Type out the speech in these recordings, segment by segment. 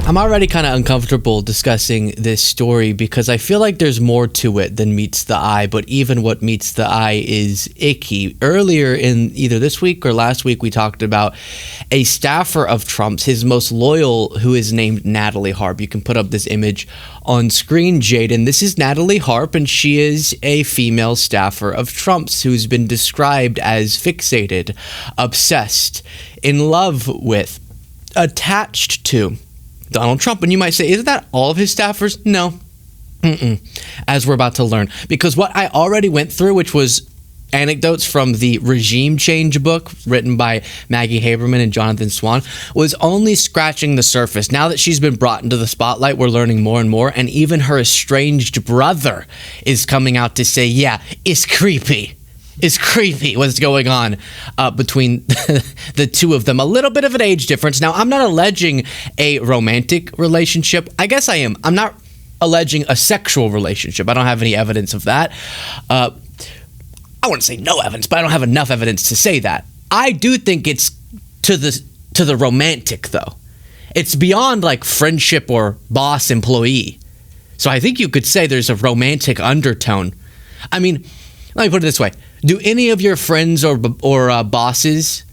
I'm already kind of uncomfortable discussing this story because I feel like there's more to it than meets the eye, but even what meets the eye is icky. Earlier in either this week or last week, we talked about a staffer of Trump's, his most loyal, who is named Natalie Harp. You can put up this image on screen, Jaden. This is Natalie Harp, and she is a female staffer of Trump's who's been described as fixated, obsessed, in love with, attached to Donald Trump. And you might say, isn't that all of his staffers? No. As we're about to learn. Because what I already went through, which was anecdotes from the Regime Change book written by Maggie Haberman and Jonathan Swan, was only scratching the surface. Now that she's been brought into the spotlight, we're learning more and more. And even her estranged brother is coming out to say, yeah, it's creepy. It's creepy what's going on between the two of them. A little bit of an age difference. Now, I'm not alleging a romantic relationship. I guess I am. I'm not alleging a sexual relationship. I don't have any evidence of that. I wouldn't say no evidence, but I don't have enough evidence to say that. I do think it's to the romantic, though. It's beyond like friendship or boss-employee. So I think you could say there's a romantic undertone. I mean, let me put it this way. Do any of your friends or bosses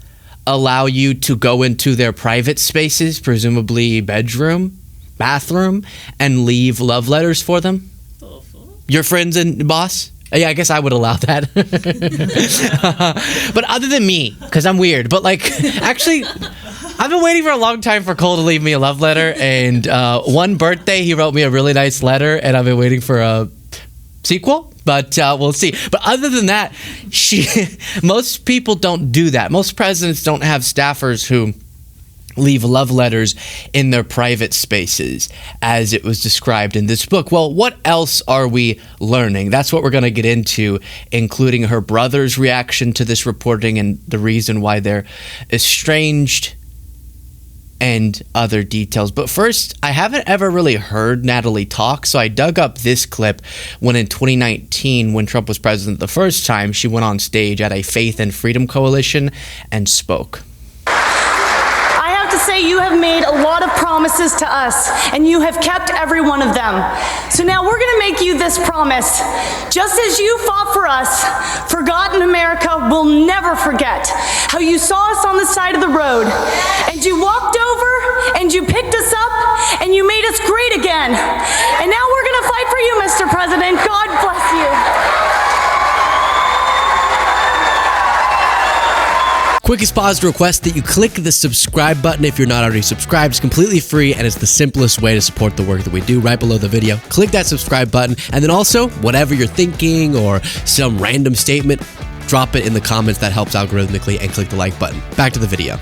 allow you to go into their private spaces, presumably bedroom, bathroom, and leave love letters for them? Your friends and boss? Yeah, I guess I would allow that. But other than me, because I'm weird. But like, actually, I've been waiting for a long time for Cole to leave me a love letter. And one birthday, he wrote me a really nice letter, and I've been waiting for a sequel. But we'll see. But other than that, most people don't do that. Most presidents don't have staffers who leave love letters in their private spaces, as it was described in this book. Well, what else are we learning? That's what we're going to get into, including her brother's reaction to this reporting and the reason why they're estranged and other details. But first, I haven't ever really heard Natalie talk, so I dug up this clip when in 2019, when Trump was president the first time, she went on stage at a Faith and Freedom Coalition and spoke. I have to say, you have made a lot of promises to us, and you have kept every one of them. So now we're going to make you this promise. Just as you fought for us, forgotten America will never forget how you saw us on the side of the road, and you walked over, and you picked us up, and you made us great again. And now we're going to fight for you, Mr. President. God bless you. Quickest pause to request that you click the subscribe button if you're not already subscribed. It's completely free, and it's the simplest way to support the work that we do. Right below the video, click that subscribe button, and then also, whatever you're thinking or some random statement, drop it in the comments. That helps algorithmically, and click the like button. Back to the video.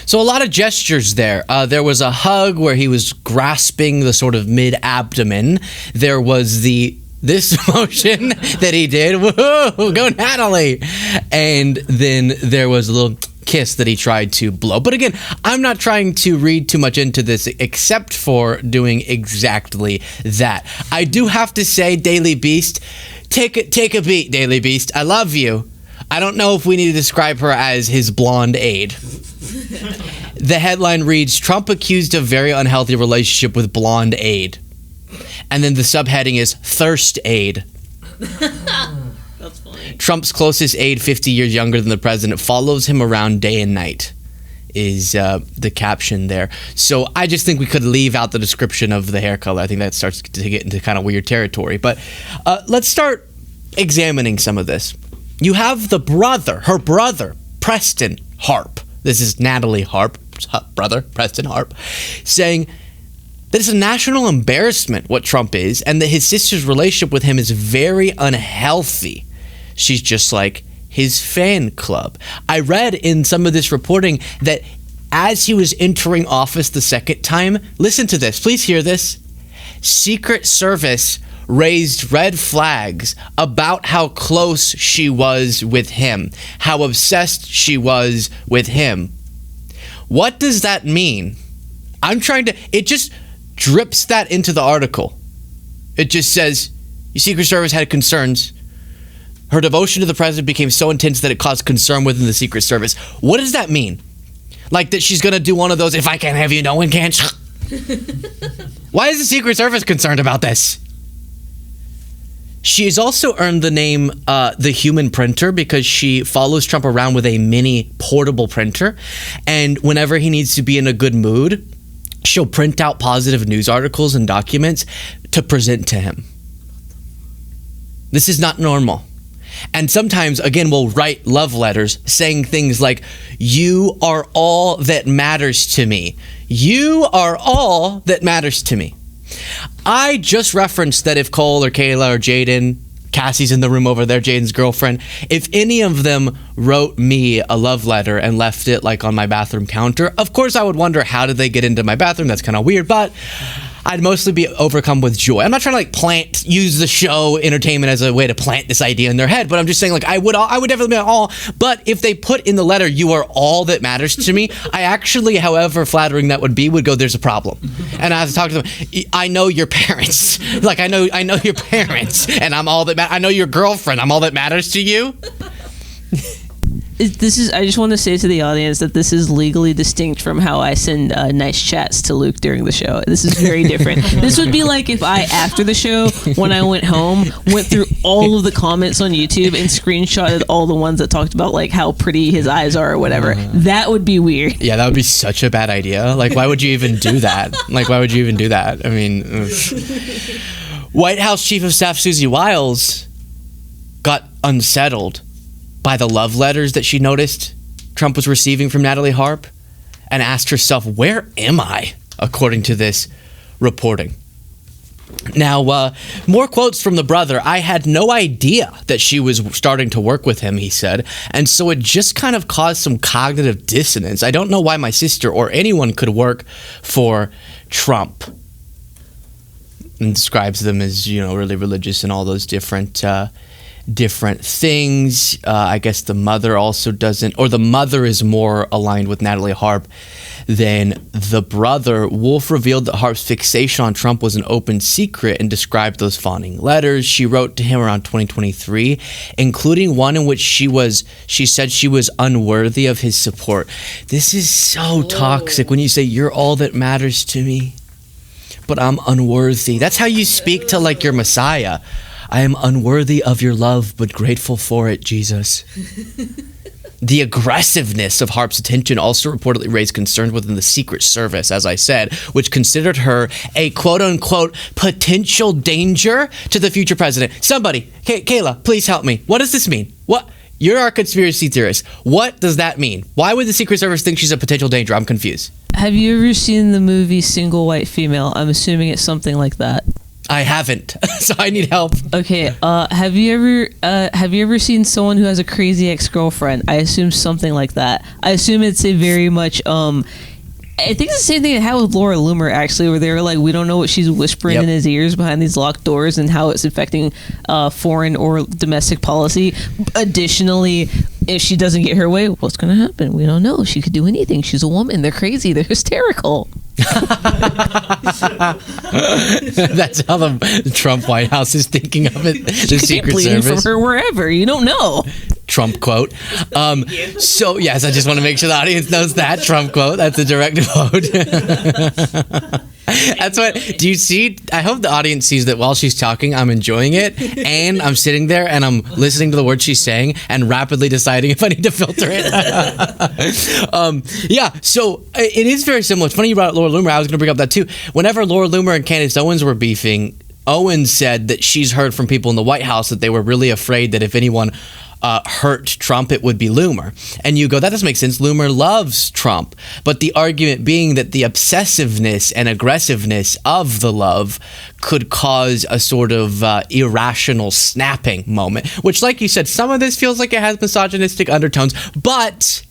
So a lot of gestures there. There was a hug where he was grasping the sort of mid-abdomen. There was this motion that he did. Whoa, go Natalie. And then there was a little kiss that he tried to blow. But again, I'm not trying to read too much into this except for doing exactly that. I do have to say, Daily Beast, take a beat, Daily Beast. I love you. I don't know if we need to describe her as his blonde aide. The headline reads, Trump accused of very unhealthy relationship with blonde aide. And then the subheading is Thirst Aid. That's funny. Trump's closest aide, 50 years younger than the president, follows him around day and night, is the caption there. So I just think we could leave out the description of the hair color. I think that starts to get into kind of weird territory. But let's start examining some of this. You have her brother, Preston Harp. This is Natalie Harp's brother, Preston Harp, saying that it's a national embarrassment what Trump is, and that his sister's relationship with him is very unhealthy. She's just like his fan club. I read in some of this reporting that as he was entering office the second time, listen to this, please hear this, Secret Service raised red flags about how close she was with him, how obsessed she was with him. What does that mean? It just drips that into the article. It just says, your Secret Service had concerns Her devotion to the president became so intense that it caused concern within the Secret Service. What does that mean? Like that she's going to do one of those, if I can't have you, no one can? Why is the Secret Service concerned about this? She has also earned the name the Human Printer because she follows Trump around with a mini portable printer. And whenever he needs to be in a good mood, she'll print out positive news articles and documents to present to him. This is not normal. And sometimes, again, we'll write love letters saying things like, you are all that matters to me. You are all that matters to me. I just referenced that if Cole or Kayla or Jaden, Cassie's in the room over there, Jaden's girlfriend, if any of them wrote me a love letter and left it like on my bathroom counter, of course I would wonder, how did they get into my bathroom? That's kind of weird, but I'd mostly be overcome with joy. I'm not trying to like use the show entertainment as a way to plant this idea in their head, but I'm just saying like I would definitely be all. But if they put in the letter, you are all that matters to me, I actually, however flattering that would be, would go, there's a problem. And I have to talk to them. I know your parents. Like I know your parents, and I'm all that. I know your girlfriend. I'm all that matters to you. I just want to say to the audience that this is legally distinct from how I send nice chats to Luke during the show. This is very different. This would be like if I, after the show, when I went home, went through all of the comments on YouTube and screenshotted all the ones that talked about like how pretty his eyes are or whatever. That would be weird. Yeah, that would be such a bad idea. Like, why would you even do that? Like, why would you even do that? I mean, White House Chief of Staff Susie Wiles got unsettled by the love letters that she noticed Trump was receiving from Natalie Harp and asked herself, where am I? According to this reporting. Now, more quotes from the brother. I had no idea that she was starting to work with him, he said, and so it just kind of caused some cognitive dissonance. I don't know why my sister or anyone could work for Trump. And describes them as, really religious and all those different things. I guess the mother also doesn't, or the mother is more aligned with Natalie Harp than the brother. Wolf revealed that Harp's fixation on Trump was an open secret and described those fawning letters she wrote to him around 2023, including one in which she said she was unworthy of his support. This is so toxic when you say you're all that matters to me, but I'm unworthy. That's how you speak to like your Messiah. I am unworthy of your love, but grateful for it, Jesus. The aggressiveness of Harp's attention also reportedly raised concerns within the Secret Service, as I said, which considered her a quote-unquote potential danger to the future president. Somebody, Kayla, please help me. What does this mean? What? You're our conspiracy theorist. What does that mean? Why would the Secret Service think she's a potential danger? I'm confused. Have you ever seen the movie Single White Female? I'm assuming it's something like that. I haven't, so I need help. Okay, have you ever seen someone who has a crazy ex-girlfriend? I assume something like that. I assume it's a very much I think it's the same thing that happened with Laura Loomer, actually, where they were like, we don't know what she's whispering in his ears behind these locked doors and how it's affecting foreign or domestic policy. Additionally, if she doesn't get her way, what's going to happen? We don't know. She could do anything. She's a woman. They're crazy. They're hysterical. That's how the Trump White House is thinking of it. The Secret Service from her wherever. You don't know. Trump quote. So yes, I just want to make sure the audience knows that Trump quote. That's a direct quote. That's what. Do you see? I hope the audience sees that while she's talking, I'm enjoying it, and I'm sitting there and I'm listening to the words she's saying and rapidly deciding if I need to filter it. Yeah. So it is very similar. It's funny you brought up Laura Loomer. I was going to bring up that too. Whenever Laura Loomer and Candace Owens were beefing, Owens said that she's heard from people in the White House that they were really afraid that if anyone hurt Trump, it would be Loomer. And you go, that doesn't make sense. Loomer loves Trump. But the argument being that the obsessiveness and aggressiveness of the love could cause a sort of irrational snapping moment, which, like you said, some of this feels like it has misogynistic undertones. But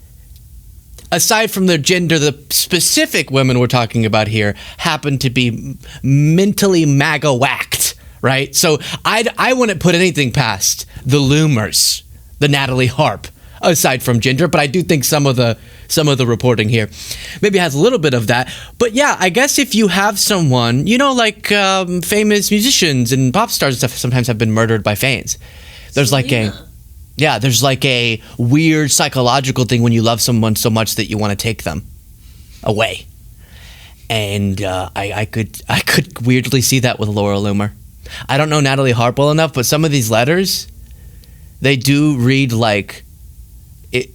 aside from their gender, the specific women we're talking about here happen to be mentally MAGA whacked, right? So I wouldn't put anything past the Loomers, the Natalie Harp, aside from gender, but I do think some of the reporting here maybe has a little bit of that. But yeah, I guess if you have someone, like famous musicians and pop stars and stuff sometimes have been murdered by fans. There's like Yeah, there's like a weird psychological thing when you love someone so much that you want to take them away. And I could weirdly see that with Laura Loomer. I don't know Natalie Harp well enough, but some of these letters, they do read like it.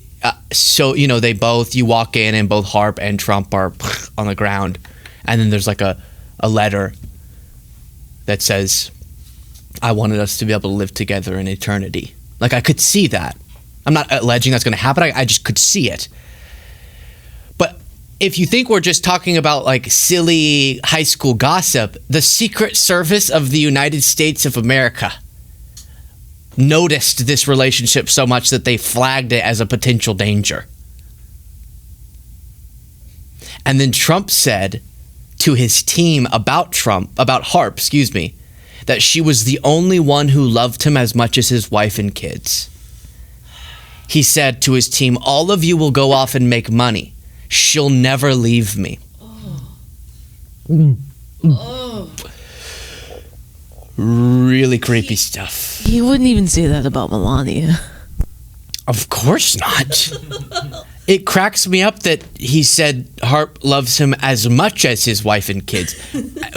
So they both, you walk in and both Harp and Trump are on the ground, and then there's like a letter that says, "I wanted us to be able to live together in eternity." Like I could see that. I'm not alleging that's going to happen. I just could see it. But if you think we're just talking about like silly high school gossip, the Secret Service of the United States of America noticed this relationship so much that they flagged it as a potential danger. And then Trump said to his team about Harp, that she was the only one who loved him as much as his wife and kids. He said to his team, "All of you will go off and make money. She'll never leave me." Really creepy stuff. He wouldn't even say that about Melania. Of course not. It cracks me up that he said Harp loves him as much as his wife and kids.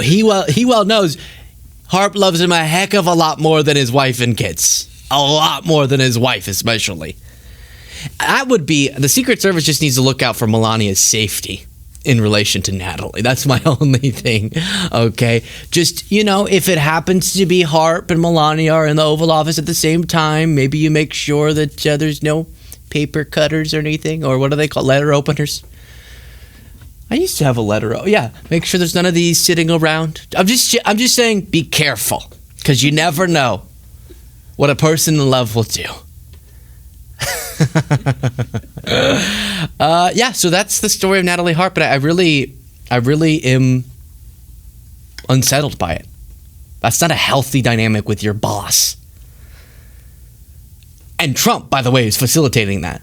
He well knows Harp loves him a heck of a lot more than his wife and kids. A lot more than his wife, especially. That would be, the Secret Service just needs to look out for Melania's safety in relation to Natalie. That's my only thing, okay? Just, if it happens to be Harp and Melania are in the Oval Office at the same time, maybe you make sure that there's no paper cutters or anything, or what do they call letter openers? I used to have a letter. Yeah, make sure there's none of these sitting around. I'm just saying, be careful, because you never know what a person in love will do. So that's the story of Natalie Harp, but I really am unsettled by it. That's not a healthy dynamic with your boss. And Trump, by the way, is facilitating that.